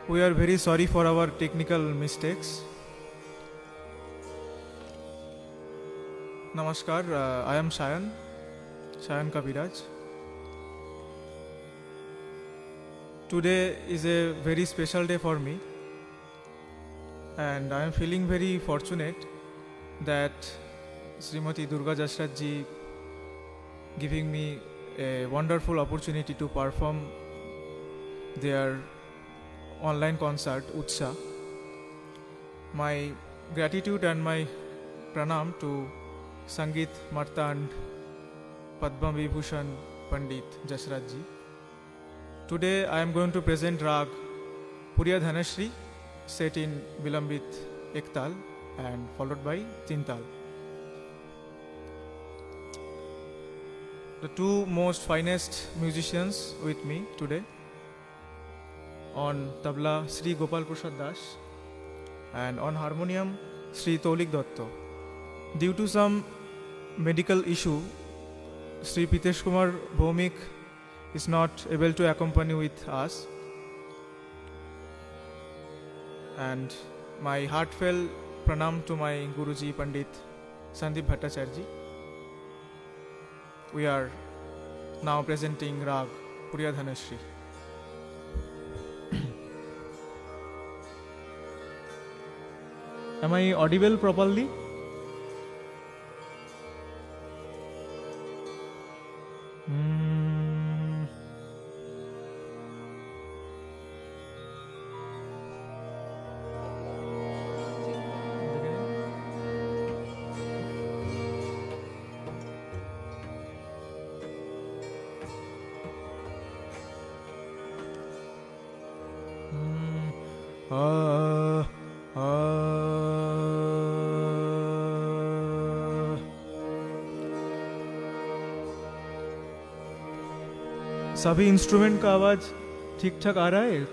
We are very sorry for our technical mistakes. Namaskar, I am Shayan Kabiraj. Today is a very special day for me, and I am feeling very fortunate that Srimati Durga Jasraj ji giving me a wonderful opportunity to perform their online concert Utsa. My gratitude and my pranam to Sangeet Marta and Padma Vibhushan Pandit Jasraj ji. Today I am going to present Rag Puriya Dhanashri set in Vilambit Ektal and followed by Tintal. The two most finest musicians with me today. On tabla Sri Gopal Prasad Das and on harmonium Sri Tolik Dotto. Due to some medical issue, Sri Pitesh Kumar Bhomik is not able to accompany with us, and my heartfelt pranam to my Guruji Pandit Sandeep Bhattacharya. We are now presenting Rag Puriya Dhanashri. Am I audible properly? सभी instrument का आवाज ठीक ठाक आ रहा है?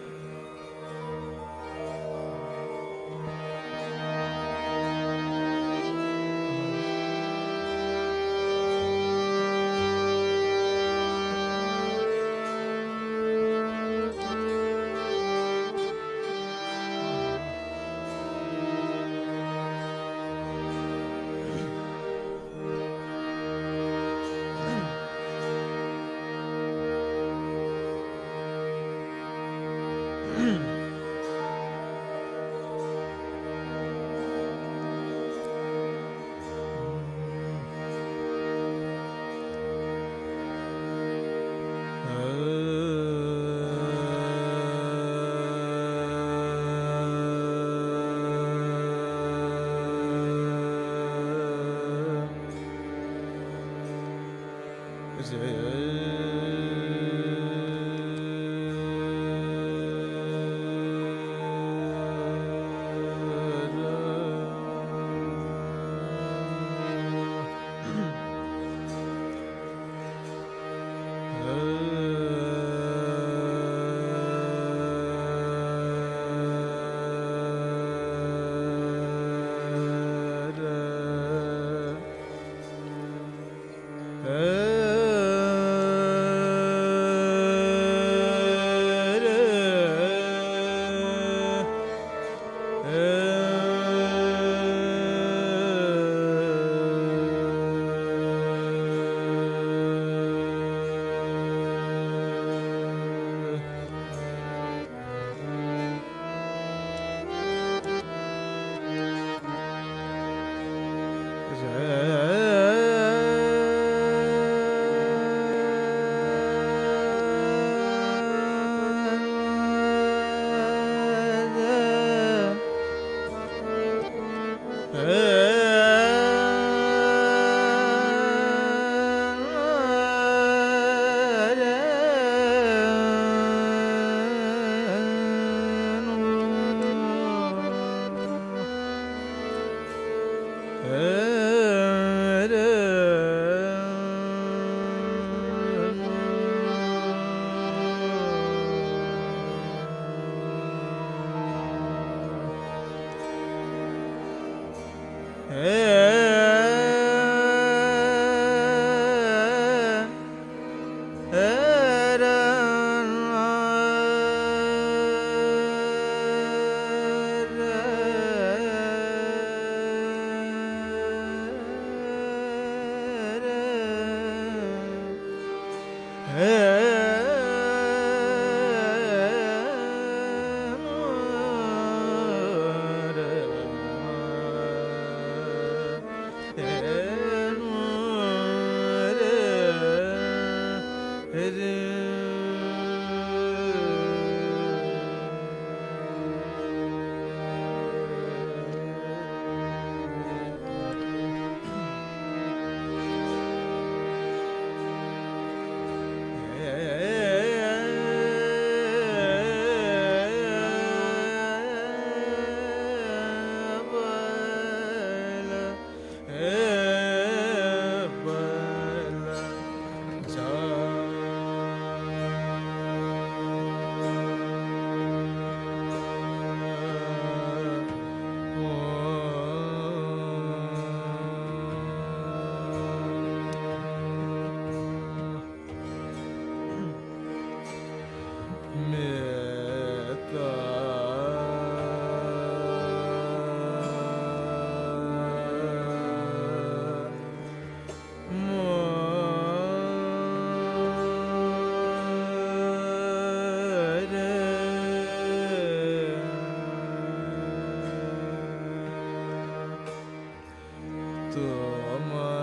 তোমার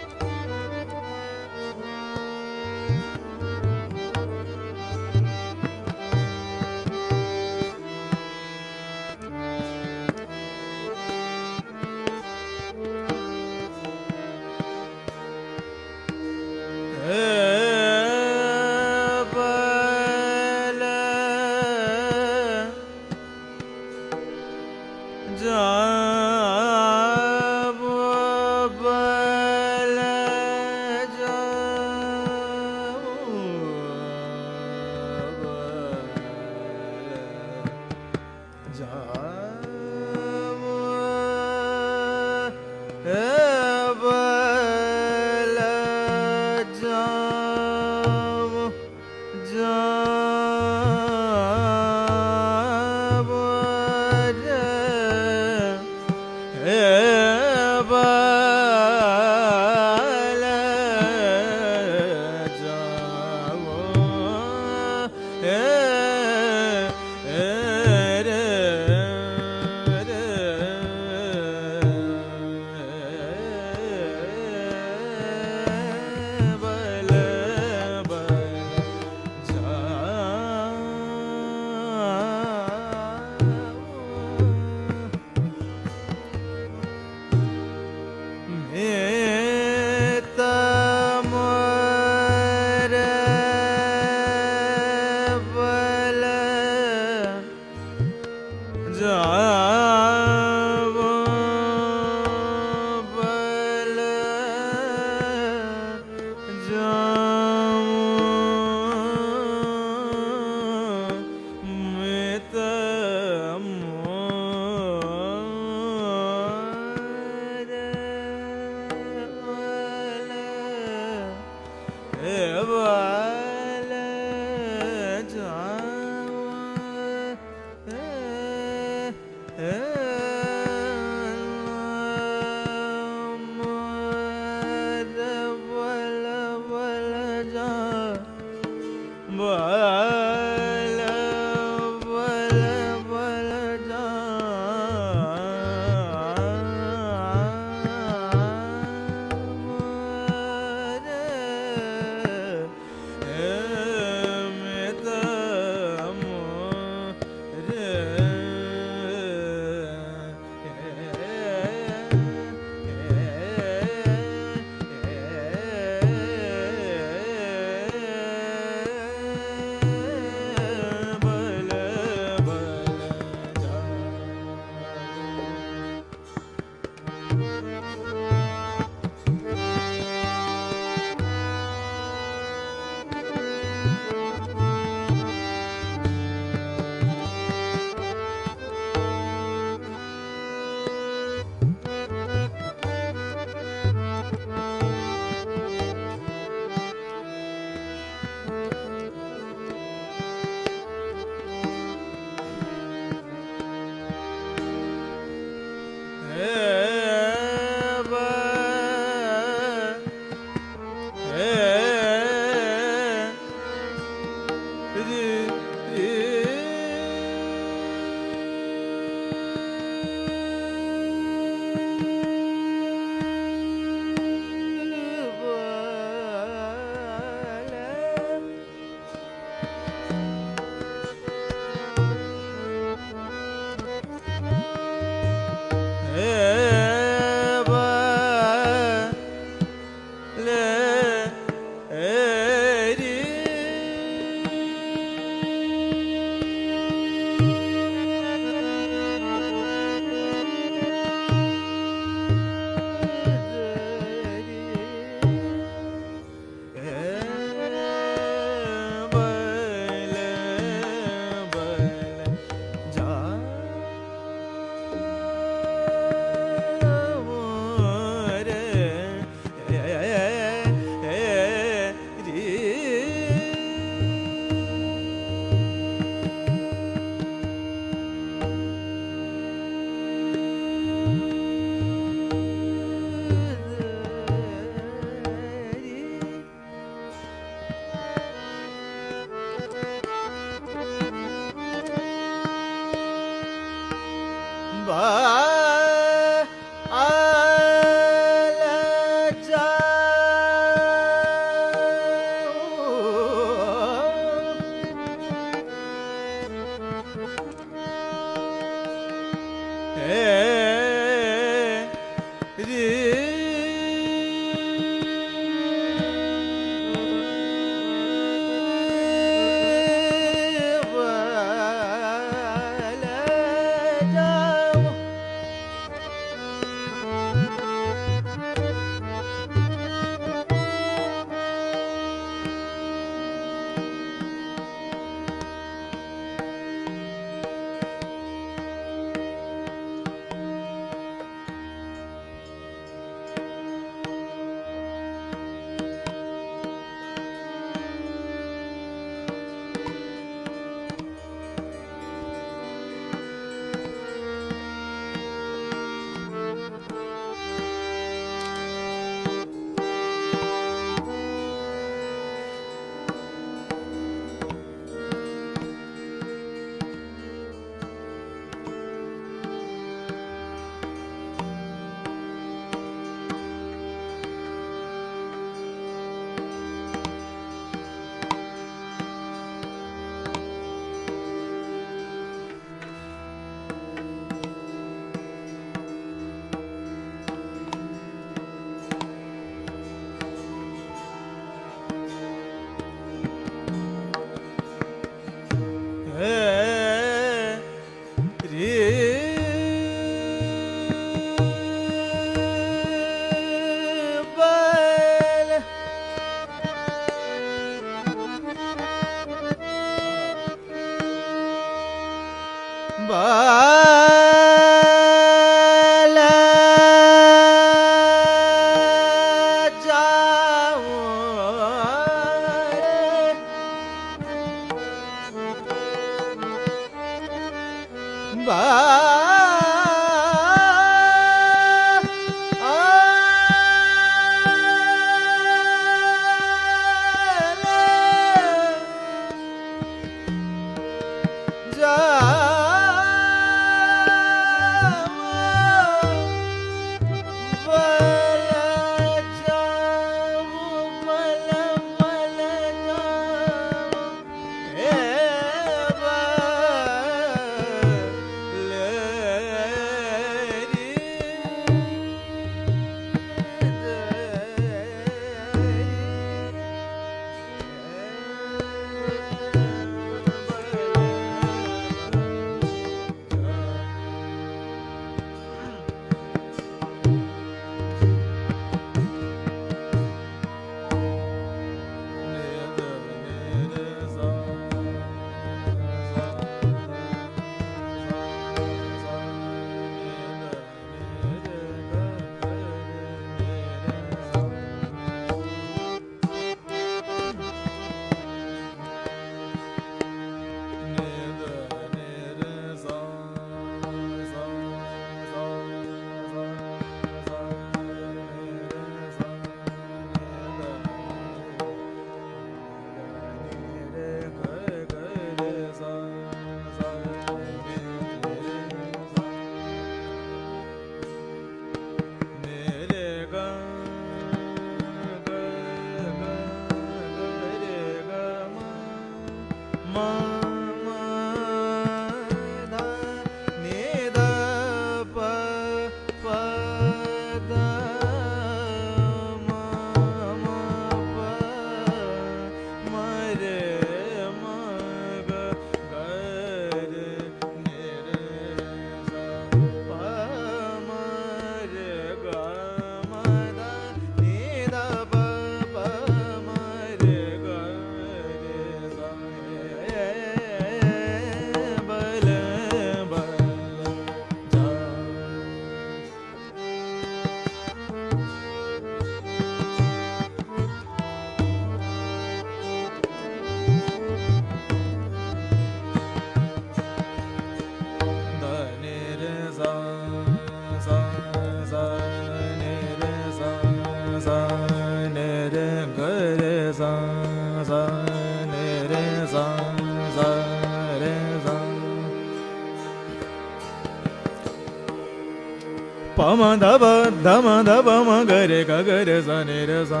Pama daba dama daba ma gare ga gare sa ni re sa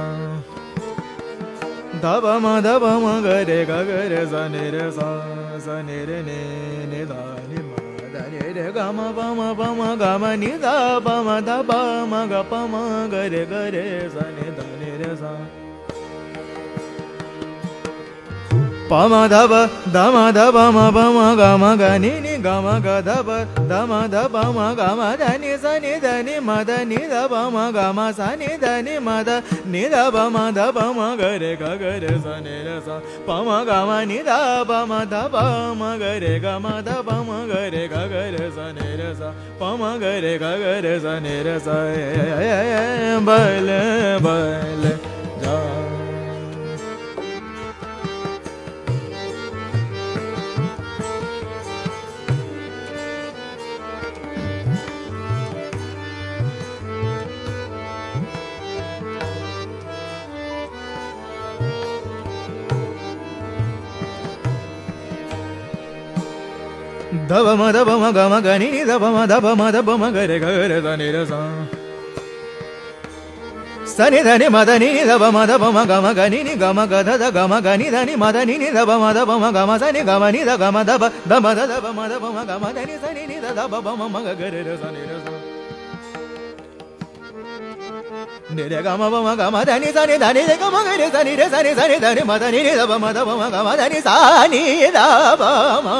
daba ma gare ga gare sa ni re ne ni da ni ma da ni re ga ma ga ma ni da ba ma ga pa ma gare gare sa ni da ni re sa Pama daba dama ga ma ga ni ga ma ga daba ma ga ma da ni sa ni da ni da ba ma ga ma sa ni da ni ma da ni da ba ma ga re sa ni re sa pa ma ga ma ni da ba ma ga re ga ma da ba ma ga re sa ni re sa pa ma ga re sa ni re sa bale bale ja Daba ma ga ma ga ni daba ma ga re ga re sa ni re sa sa ni da ni ma da ni daba ma ga ma ga ni ga ma ga da ga ma ga ni da ni ma da ni daba ma ga ma sa ni ga ma ni da ga ma daba da ma ga ma da ni sa ni da daba ma ga re sa ni re sa ni re ga ma da ni sa ni da ni ga ma ga re sa ni da ni ma da ni daba ma ga ma da ni sa ni daba ma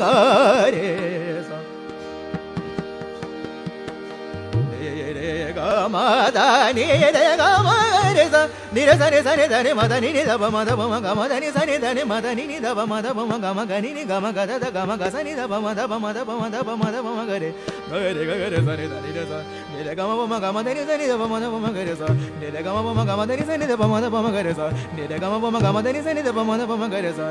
ga re sa ni re ga ma da ni re ga ma re sa ni re sa ni ma da ni ni da ba ma ga ni sa ni da ni ma da ni ni da ba ma ga ma ga ni ni ga ma ga da ga ma ga sa ni da ba ma da ba ma ga re sa ni da ni re sa ni re ga ma ga ma da ni sa ni da ba ma ga re sa ni re ga ma ga ma da ni sa ni da ba ma ga re sa ni re ga ma ga ma da ni sa ni da ba ma ga re sa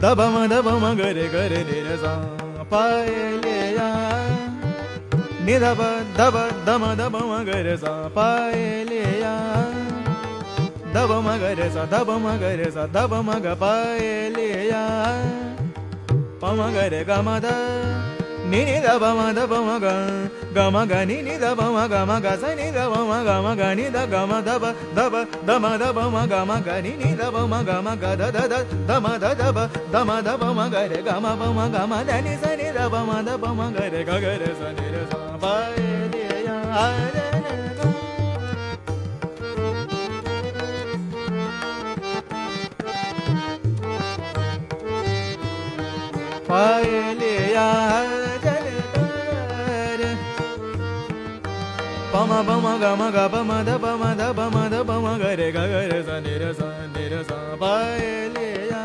दब म गरे गरे नि रे सा पायलिया नि दब दब दम दब म गरे सा पायलिया दब म गरे सा दब म गरे सा दब म ग पायलिया प म गरे ग म द नि नि दब म ग ग म ग नि नि दब म ग म ग स नि दब म ग म ग नि द ग म दब दब दम दब म ग म ग नि नि दब म ग म ग the the the them the दब दम दब म ग रे ग म ब म ग म द नि स नि दब म दब म ग रे ग ग रे स नि रे सा पायलिया रे पायलिया जनकर पम पम ग म ग प म द प म द प म द प म ग रे ग ग रे स नि रे सा पायलिया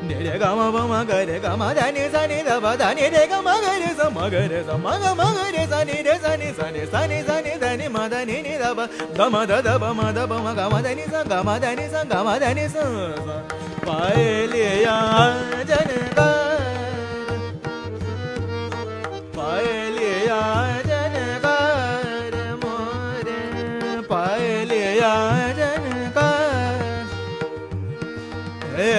नि रे ग म प म ग रे ग म द नि स नि द प द नि रे ग म ग रे स म ग रे स म ग रे स नि रे स नि स नि स नि स नि द नि म द नि नि द प द म द द प म द प म ग म द नि स ग म द नि स ग म द नि स पायलिया जनकर पायलिया जनकर मोरे पायलिया जनकर रे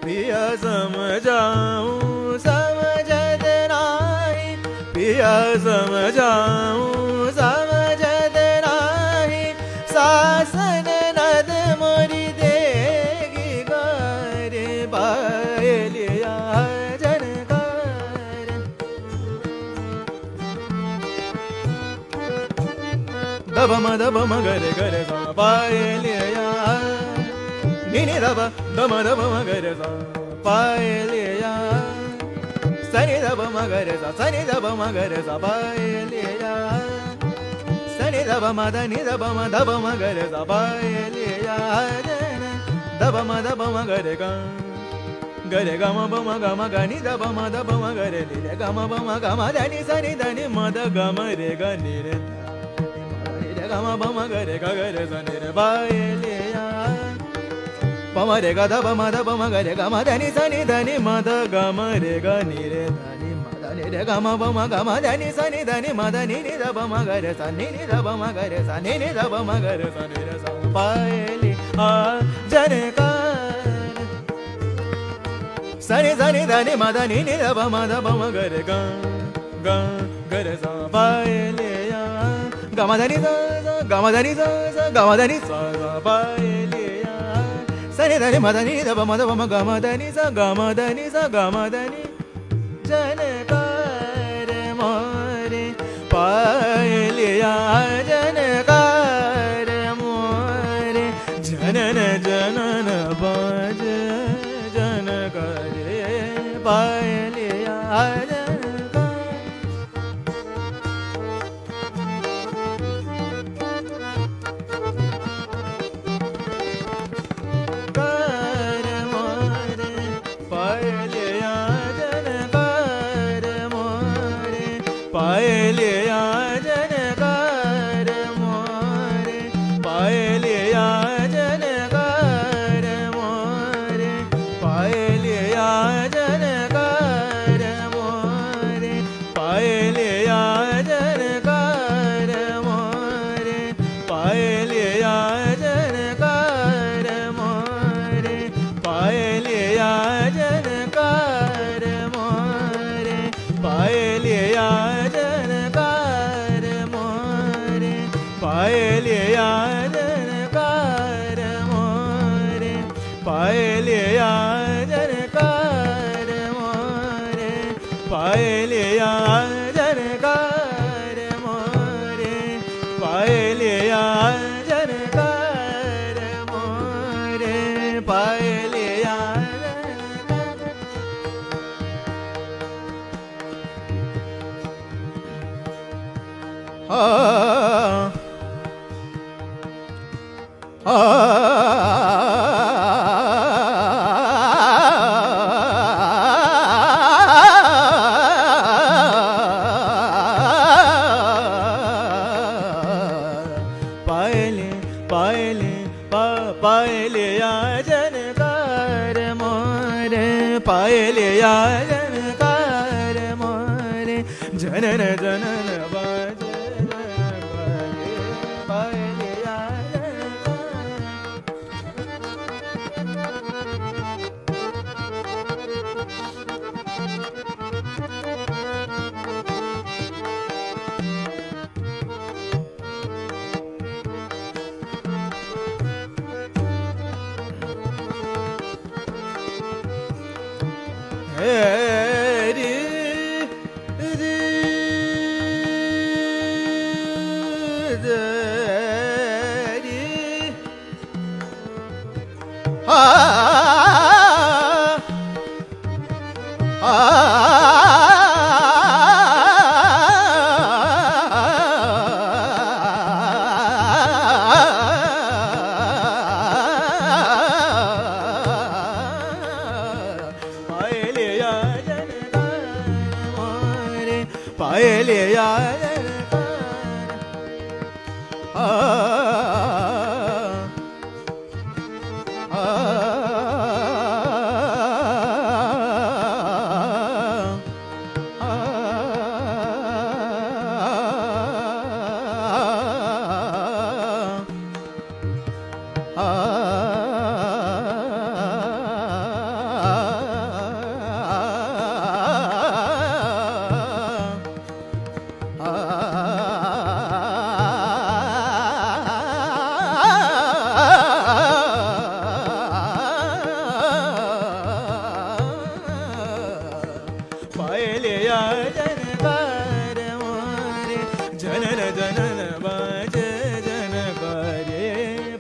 पिया समझाऊं समझत नाही पिया समझाऊं समझत नाही सासन नद मोरी देगी गारे पायलिया जनकार दब म गरे गरे सा पायलिया नि नि दब दम दब म गरे सा पायलिया सनि दब म गरे सा सनि दब म गरे सा पायलिया सनि दब म द नि दब म गरे सा पायलिया दब म गरे ग गरे ग म ब म ग म ग नि दब म गरे नि रे ग म ब म ग म द नि स नि द नि म द ग म रे ग नि रे ग म ब म गरे ग गरे स नि रे पायलिया प म रे ग द प म द प म ग रे ग म द नि स नि द नि म द ग म रे ग नि रे ध नि म द नि रे ग म प म ग म द नि स नि द नि म द नि नि द प म ग रे स नि नि द प म ग रे स नि नि द प म ग रे स नि रे स पायलिया जनकर सनि स नि द नि म द नि नि द प म द प म ग रे ग ग ग रे स पायलिया ग म द नि स ग म द नि स ग म द नि स पायलिया सनि द नि म द नि द प म द प म ग म द नि स ग म द नि स ग म द नि जनकर मोरे पायलिया जनकर मोरे जनन जनन बाज जनकर पायलिया पायलिया जनकर मोरे पायलिया जनकर मोरे पायलिया जनकर मोरे पायलिया जनकर मोरे पायलिया जनकर मोरे पायलिया जनकर मोरे पायलिया पायलिया जनकर मोरे पायलिया जनकर मोरे पायलिया जनकर मोरे पायलिया जनकर मोरे पायलिया जनन जनन बाजे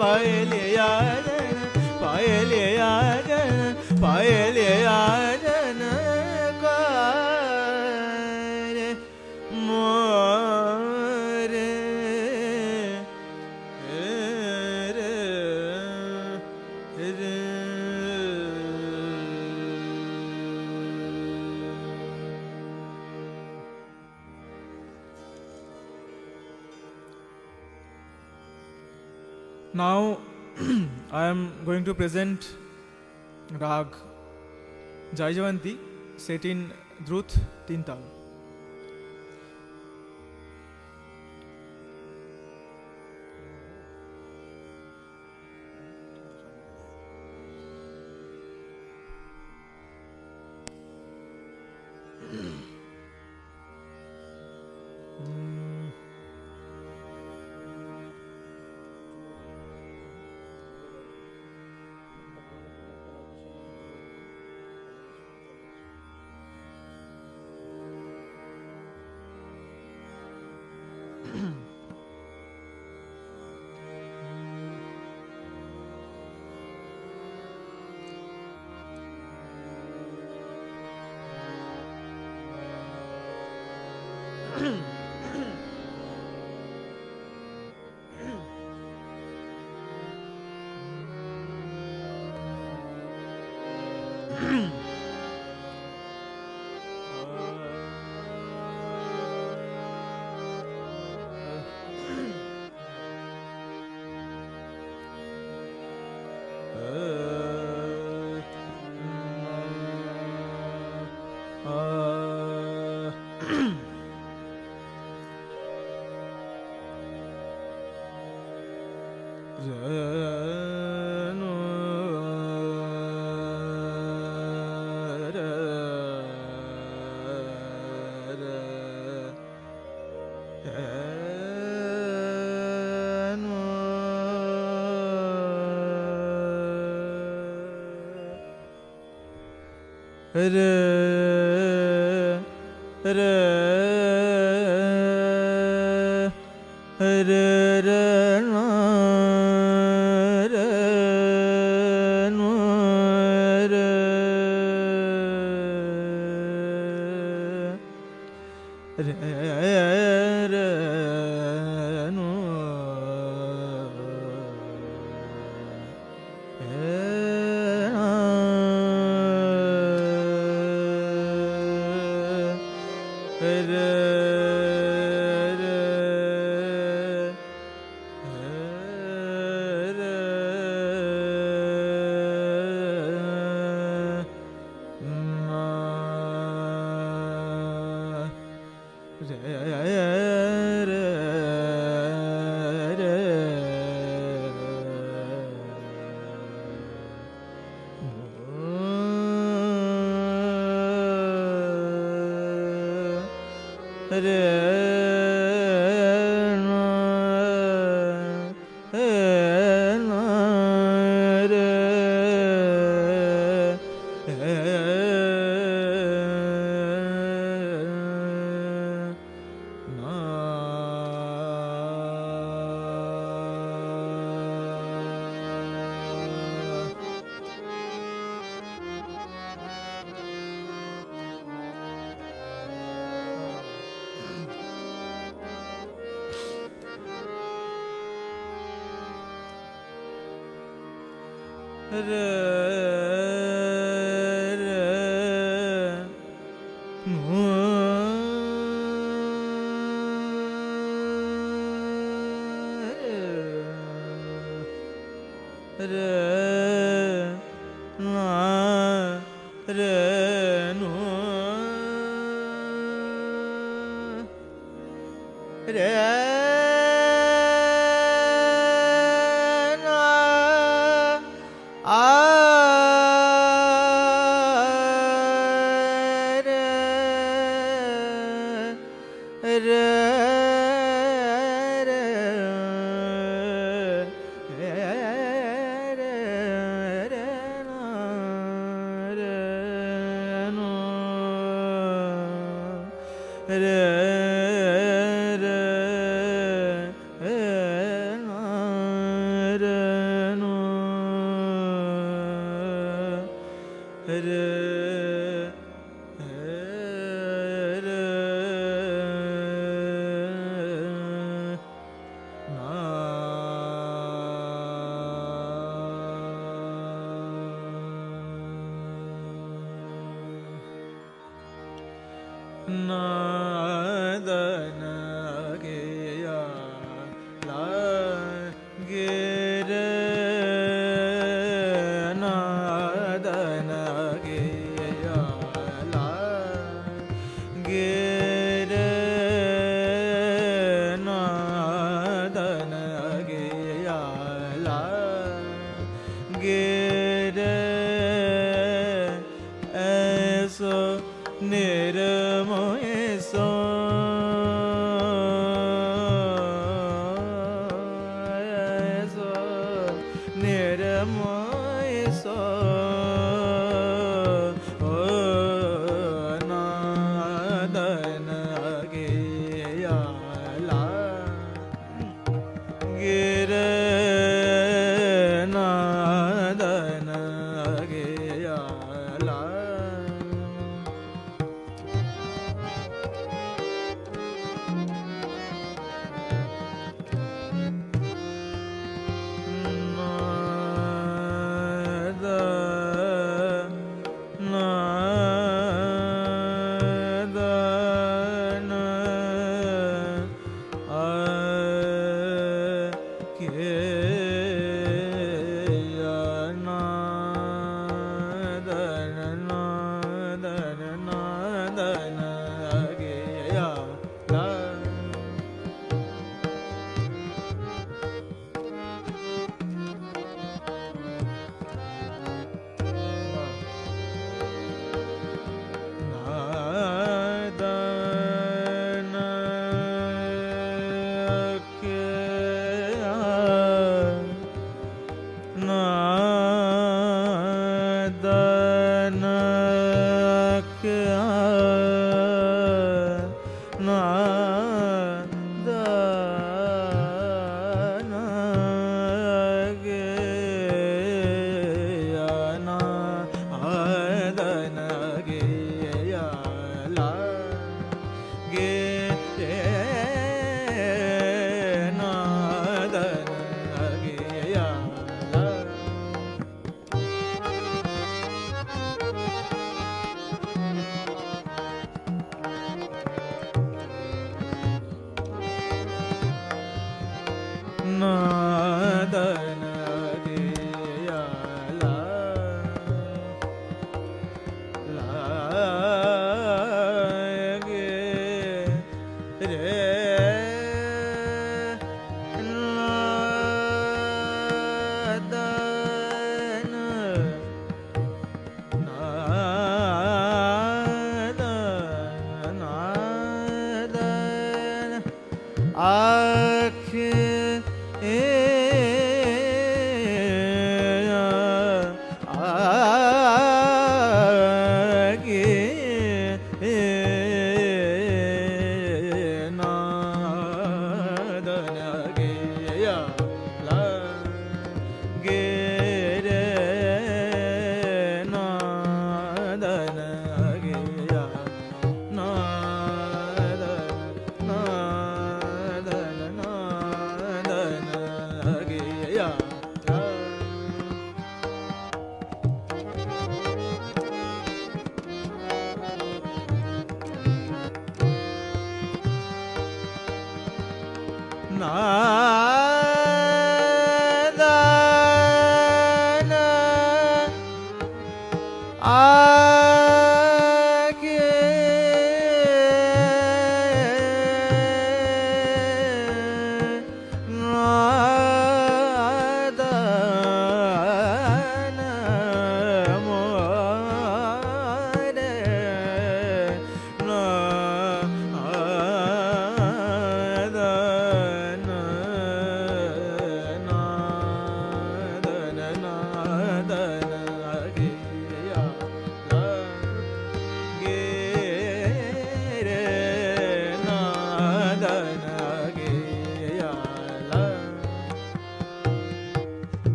पायलिया Now I am going to present Rag Jaijavanti set in Drut Tintal.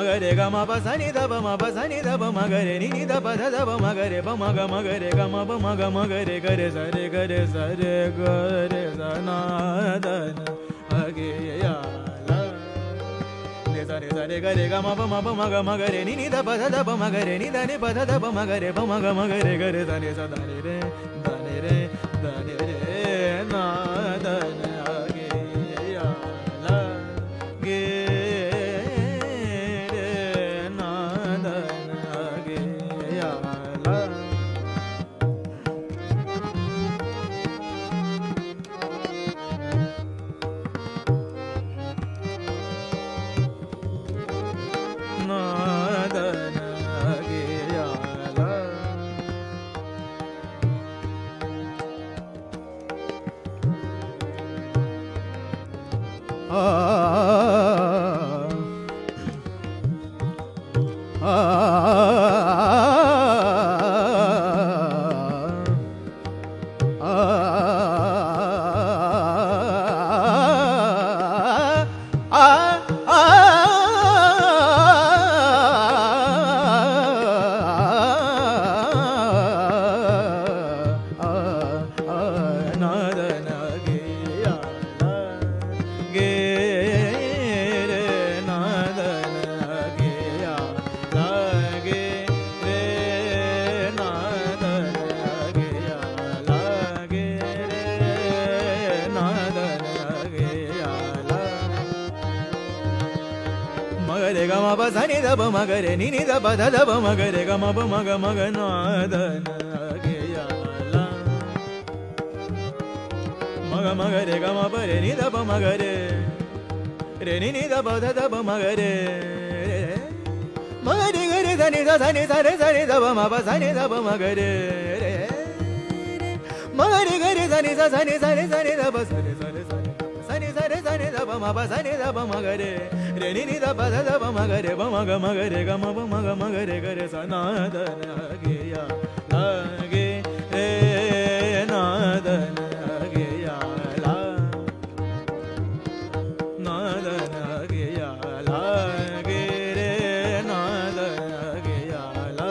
Mug re ga ma pa sa ni da ba ma pa sa ni da ba ma ga re ni ni da ba ma ga re ba ma ga re ga ma ga re ga re sa re ga re sa na da na age ya la re sa re ga ma ga re ni ni da ba ma ga re ni da ni ba ma ga re ga re sa da ni re da ni re na da na age ya la ge re na da na age ya la ni da ba ma ga re ni ni da ba ma ga re ga ma ga na da na ge ya la ma ga re ga ma ba re ni da ba ma ga re ni ni da ba ma ga re ma ga re ga re da ni sa re da ba ma ma ga re ma ga re ga re da ni sa re da ba sa re da ba ma da ba ma ga re ni ni da ba ma ga re ga ma ga re sa na da na ge ya la ge re na da na ge ya la na da na ge ya la ge re na da na ge ya la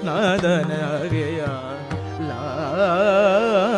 nadan a gaya la